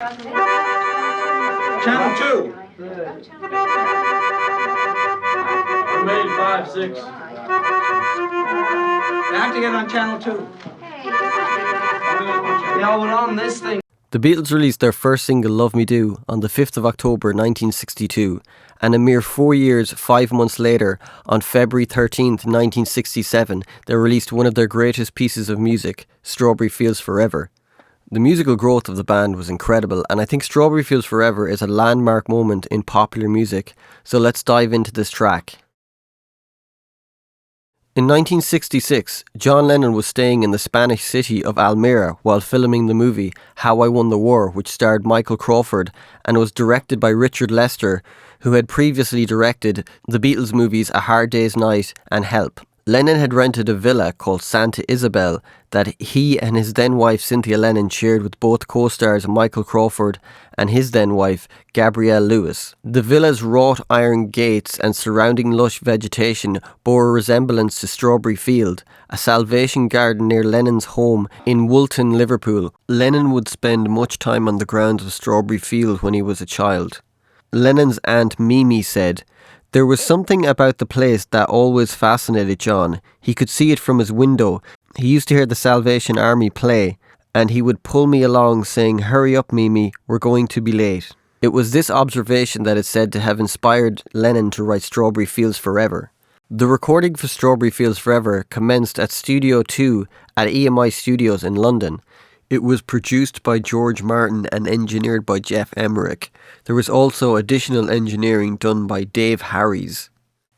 Channel 2. We made 5, 6. They have to get on Channel 2. Yeah, we're on this thing. The Beatles released their first single, Love Me Do, on the 5th of October 1962, and a mere 4 years, 5 months later, on February 13th, 1967, they released one of their greatest pieces of music, Strawberry Fields Forever. The musical growth of the band was incredible, and I think Strawberry Fields Forever is a landmark moment in popular music, so let's dive into this track. In 1966, John Lennon was staying in the Spanish city of Almería while filming the movie How I Won the War, which starred Michael Crawford and was directed by Richard Lester, who had previously directed the Beatles movies A Hard Day's Night and Help. Lennon had rented a villa called Santa Isabel that he and his then-wife Cynthia Lennon shared with both co-stars Michael Crawford and his then-wife Gabrielle Lewis. The villa's wrought iron gates and surrounding lush vegetation bore a resemblance to Strawberry Field, a Salvation garden near Lennon's home in Woolton, Liverpool. Lennon would spend much time on the grounds of Strawberry Field when he was a child. Lennon's aunt Mimi said, "There was something about the place that always fascinated John. He could see it from his window. He used to hear the Salvation Army play, and he would pull me along saying, 'Hurry up, Mimi, we're going to be late.'" It was this observation that is said to have inspired Lennon to write Strawberry Fields Forever. The recording for Strawberry Fields Forever commenced at Studio 2 at EMI Studios in London. It was produced by George Martin and engineered by Geoff Emerick. There was also additional engineering done by Dave Harries.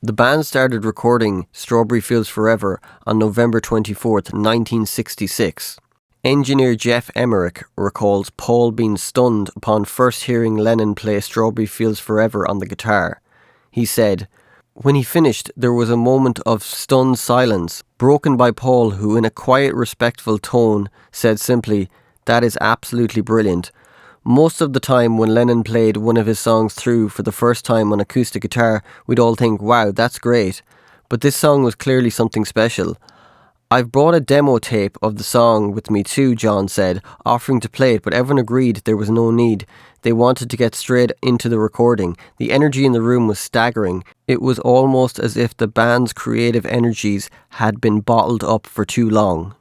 The band started recording Strawberry Fields Forever on November 24th, 1966. Engineer Geoff Emerick recalls Paul being stunned upon first hearing Lennon play Strawberry Fields Forever on the guitar. He said, "When he finished, there was a moment of stunned silence, broken by Paul, who in a quiet, respectful tone said simply, 'That is absolutely brilliant.' Most of the time when Lennon played one of his songs through for the first time on acoustic guitar, we'd all think, 'Wow, that's great.' But this song was clearly something special. I've brought a demo tape of the song with me too," John said, offering to play it, but everyone agreed there was no need. They wanted to get straight into the recording. The energy in the room was staggering. It was almost as if the band's creative energies had been bottled up for too long.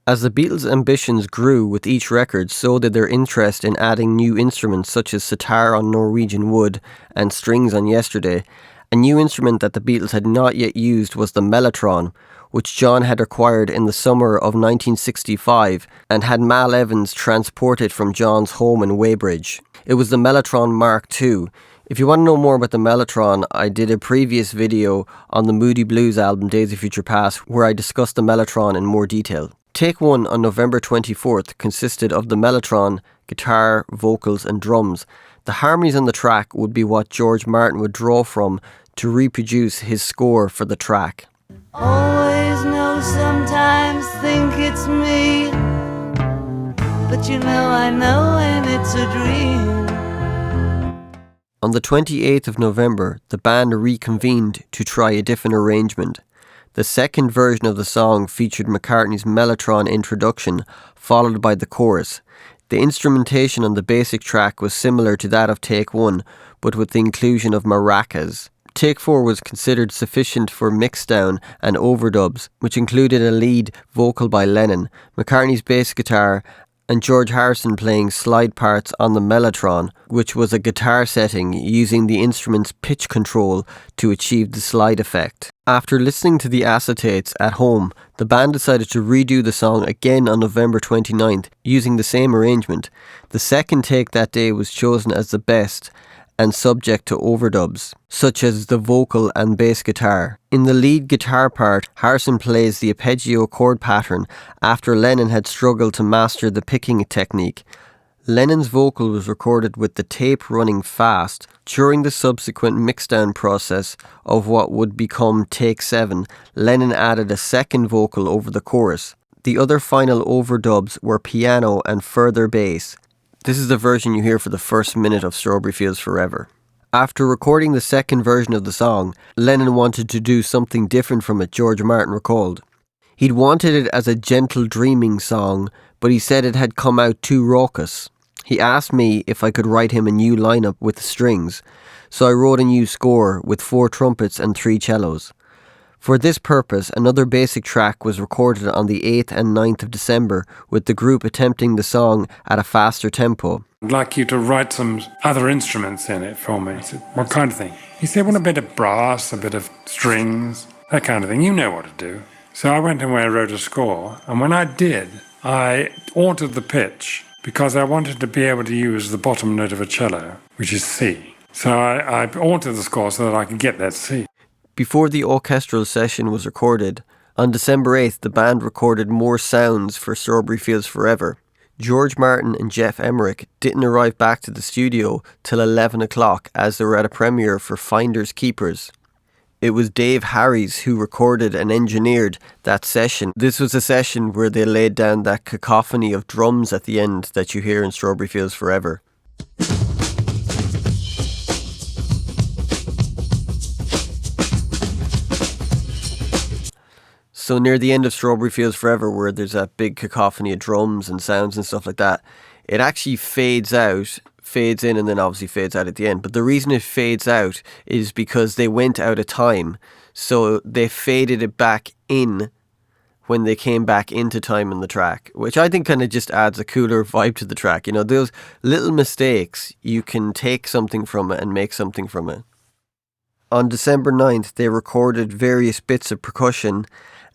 As the Beatles' ambitions grew with each record, so did their interest in adding new instruments such as sitar on Norwegian Wood and strings on Yesterday. A new instrument that the Beatles had not yet used was the mellotron, which John had acquired in the summer of 1965 and had Mal Evans transport it from John's home in Weybridge. It was the Mellotron Mark II. If you want to know more about the Mellotron, I did a previous video on the Moody Blues album Days of Future Past where I discussed the Mellotron in more detail. Take 1 on November 24th consisted of the Mellotron, guitar, vocals and drums. The harmonies on the track would be what George Martin would draw from to reproduce his score for the track. Always know, sometimes think it's me, but I know when it's a dream. On the 28th of November, the band reconvened to try a different arrangement. The second version of the song featured McCartney's Mellotron introduction, followed by the chorus. The instrumentation on the basic track was similar to that of Take 1, but with the inclusion of maracas. Take 4 was considered sufficient for mixdown and overdubs, which included a lead vocal by Lennon, McCartney's bass guitar, and George Harrison playing slide parts on the mellotron, which was a guitar setting using the instrument's pitch control to achieve the slide effect. After listening to the acetates at home, the band decided to redo the song again on November 29th using the same arrangement. The second take that day was chosen as the best and subject to overdubs, such as the vocal and bass guitar. In the lead guitar part, Harrison plays the arpeggio chord pattern after Lennon had struggled to master the picking technique. Lennon's vocal was recorded with the tape running fast. During the subsequent mixdown process of what would become Take 7, Lennon added a second vocal over the chorus. The other final overdubs were piano and further bass. This is the version you hear for the first minute of Strawberry Fields Forever. After recording the second version of the song, Lennon wanted to do something different from it, George Martin recalled. He'd wanted it as a gentle dreaming song, but he said it had come out too raucous. He asked me if I could write him a new lineup with the strings, so I wrote a new score with 4 trumpets and 3 cellos. For this purpose, another basic track was recorded on the 8th and 9th of December, with the group attempting the song at a faster tempo. I'd like you to write some other instruments in it for me. I said, what kind of thing? He said, well, a bit of brass, a bit of strings, that kind of thing. You know what to do. So I went and wrote a score, and when I did, I altered the pitch because I wanted to be able to use the bottom note of a cello, which is C. So I altered the score so that I could get that C. Before the orchestral session was recorded, on December 8th the band recorded more sounds for Strawberry Fields Forever. George Martin and Jeff Emerick didn't arrive back to the studio till 11 o'clock as they were at a premiere for Finders Keepers. It was Dave Harries who recorded and engineered that session. This was a session where they laid down that cacophony of drums at the end that you hear in Strawberry Fields Forever. So near the end of Strawberry Fields Forever, where there's that big cacophony of drums and sounds and stuff like that, it actually fades in and then obviously fades out at the end. But the reason it fades out is because they went out of time. So they faded it back in when they came back into time in the track, which I think kind of just adds a cooler vibe to the track. You know, those little mistakes, you can take something from it and make something from it. On December 9th, they recorded various bits of percussion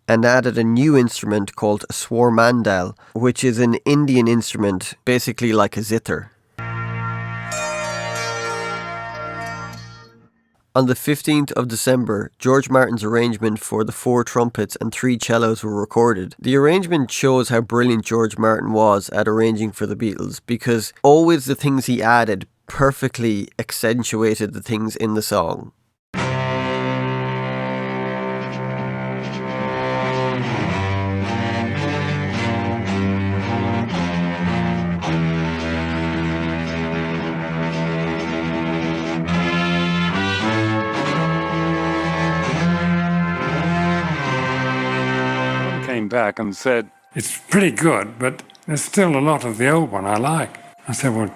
and added a new instrument called a swarmandal, which is an Indian instrument, basically like a zither. On the 15th of December, George Martin's arrangement for the 4 trumpets and 3 cellos were recorded. The arrangement shows how brilliant George Martin was at arranging for the Beatles, because always the things he added perfectly accentuated the things in the song. Back and said, it's pretty good, but there's still a lot of the old one I like. I said, well,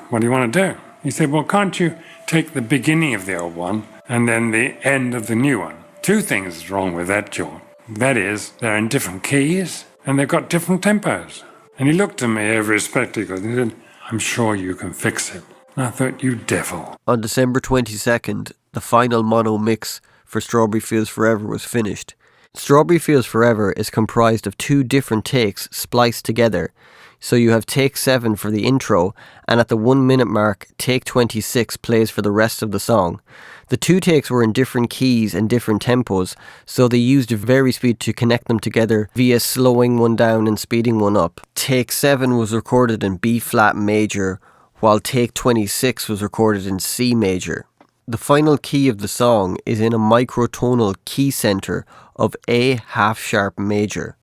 what do you want to do? He said, well, can't you take the beginning of the old one and then the end of the new one? 2 things is wrong with that, John. That is, they're in different keys and they've got different tempos. And he looked at me over his spectacles and he said, I'm sure you can fix it. And I thought, you devil. On December 22nd, the final mono mix for Strawberry Fields Forever was finished. Strawberry Fields Forever is comprised of 2 different takes spliced together. So you have take 7 for the intro, and at the 1 minute mark, take 26 plays for the rest of the song. The 2 takes were in different keys and different tempos, so they used a vari-speed to connect them together via slowing one down and speeding one up. Take 7 was recorded in B flat major, while take 26 was recorded in C major. The final key of the song is in a microtonal key center of A half sharp major.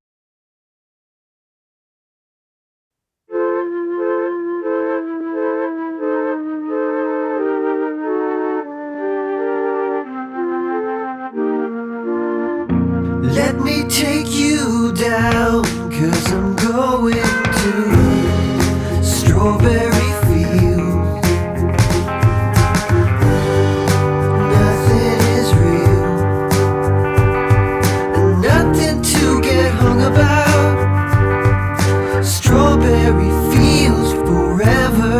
Let me take you down, 'cause I'm going to Strawberry Fields. Nothing is real, and nothing to get hung about. Strawberry Fields Forever.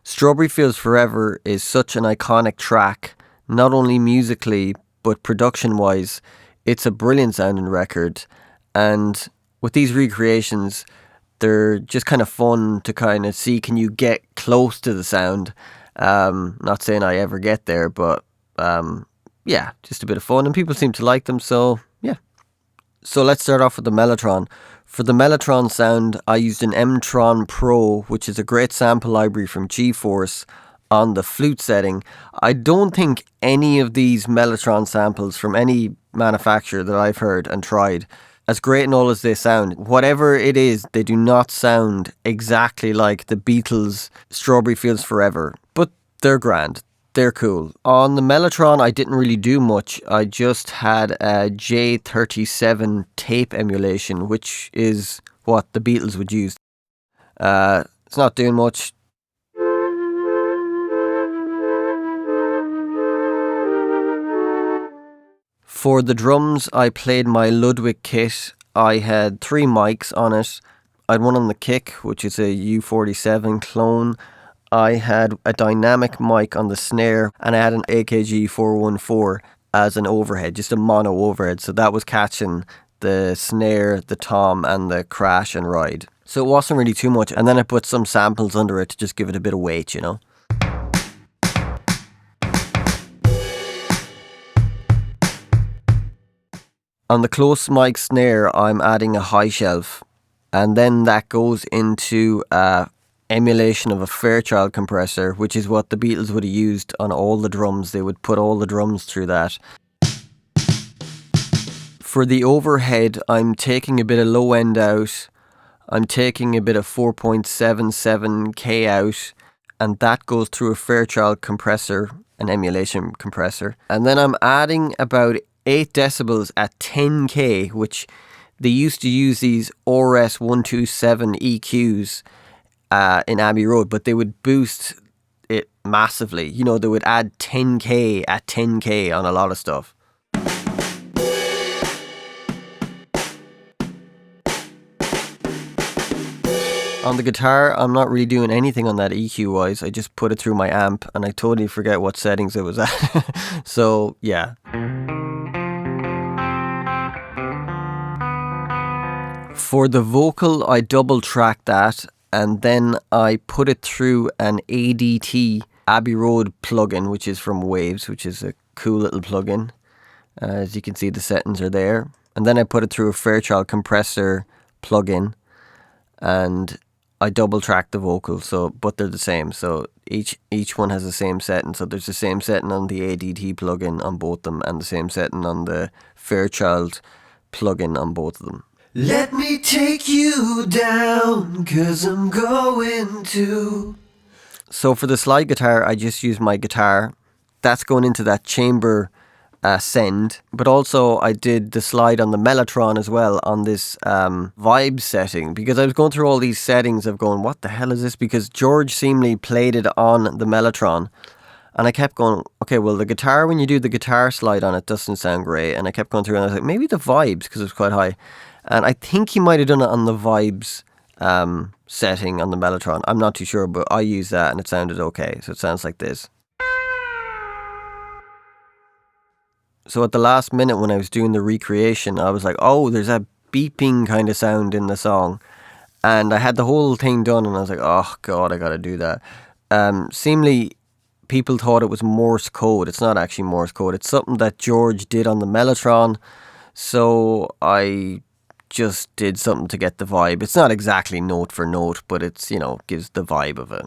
Strawberry Fields Forever is such an iconic track, not only musically, but production-wise. It's a brilliant sounding record, and with these recreations, they're just kind of fun to kind of see, can you get close to the sound? Not saying I ever get there, but yeah, just a bit of fun, and people seem to like them, so yeah. So let's start off with the Mellotron. For the Mellotron sound, I used an M-Tron Pro, which is a great sample library from G-Force, on the flute setting. I don't think any of these Mellotron samples from any manufacturer that I've heard and tried, as great and all as they sound, whatever it is, they do not sound exactly like the Beatles' Strawberry Fields Forever, but they're grand. They're cool. On the Mellotron, I didn't really do much. I just had a J37 tape emulation, which is what the Beatles would use. It's not doing much. For the drums, I played my Ludwig kit. I had 3 mics on it. I had one on the kick, which is a U47 clone. I had a dynamic mic on the snare, and I had an AKG 414 as an overhead, just a mono overhead. So that was catching the snare, the tom, and the crash and ride. So it wasn't really too much. And then I put some samples under it to just give it a bit of weight, you know. On the close mic snare, I'm adding a high shelf, and then that goes into emulation of a Fairchild compressor, which is what the Beatles would have used on all the drums. They would put all the drums through that. For the overhead, I'm taking a bit of low end out. I'm taking a bit of 4.77K out, and that goes through a Fairchild compressor, an emulation compressor. And then I'm adding about 8 decibels at 10K, which they used to use these RS127 EQs in Abbey Road, but they would boost it massively. You know, they would add 10K at 10K on a lot of stuff. On the guitar, I'm not really doing anything on that EQ wise. I just put it through my amp and I totally forget what settings it was at. So, yeah. For the vocal, I double tracked that and then I put it through an ADT Abbey Road plugin, which is from Waves, which is a cool little plugin. As you can see, the settings are there. And then I put it through a Fairchild compressor plugin and I double tracked the vocal, but they're the same. So each one has the same setting. So there's the same setting on the ADT plugin on both of them and the same setting on the Fairchild plugin on both of them. Let me take you down, 'cause I'm going to. So for the slide guitar, I just use my guitar. That's going into that chamber send. But also I did the slide on the Mellotron as well on this vibe setting. Because I was going through all these settings of going, what the hell is this? Because George seemingly played it on the Mellotron. And I kept going, okay, well, the guitar, when you do the guitar slide on it, doesn't sound great. And I kept going through and I was like, maybe the vibes, because it was quite high. And I think he might have done it on the vibes setting on the Mellotron. I'm not too sure, but I used that and it sounded okay. So it sounds like this. So at the last minute when I was doing the recreation, I was like, oh, there's a beeping kind of sound in the song. And I had the whole thing done and I was like, oh, God, I got to do that. Seemingly, people thought it was Morse code. It's not actually Morse code. It's something that George did on the Mellotron. So I just did something to get the vibe. It's not exactly note for note, but it's, you know, gives the vibe of it.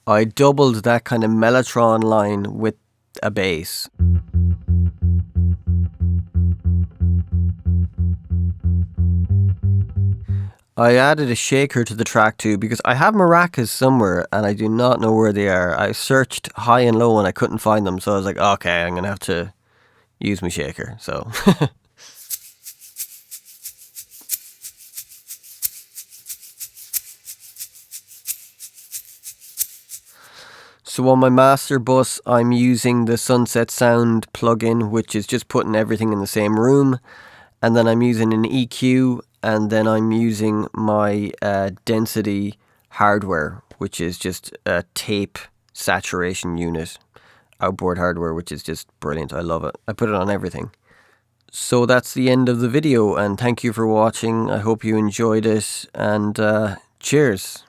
I doubled that kind of Mellotron line with a bass. I added a shaker to the track too because I have maracas somewhere and I do not know where they are. I searched high and low and I couldn't find them, so I was like, okay, I'm going to have to use my shaker. So So on my master bus, I'm using the Sunset Sound plugin, which is just putting everything in the same room. And then I'm using an EQ, and then I'm using my density hardware, which is just a tape saturation unit, outboard hardware, which is just brilliant. I love it. I put it on everything. So that's the end of the video, and thank you for watching. I hope you enjoyed it, and cheers.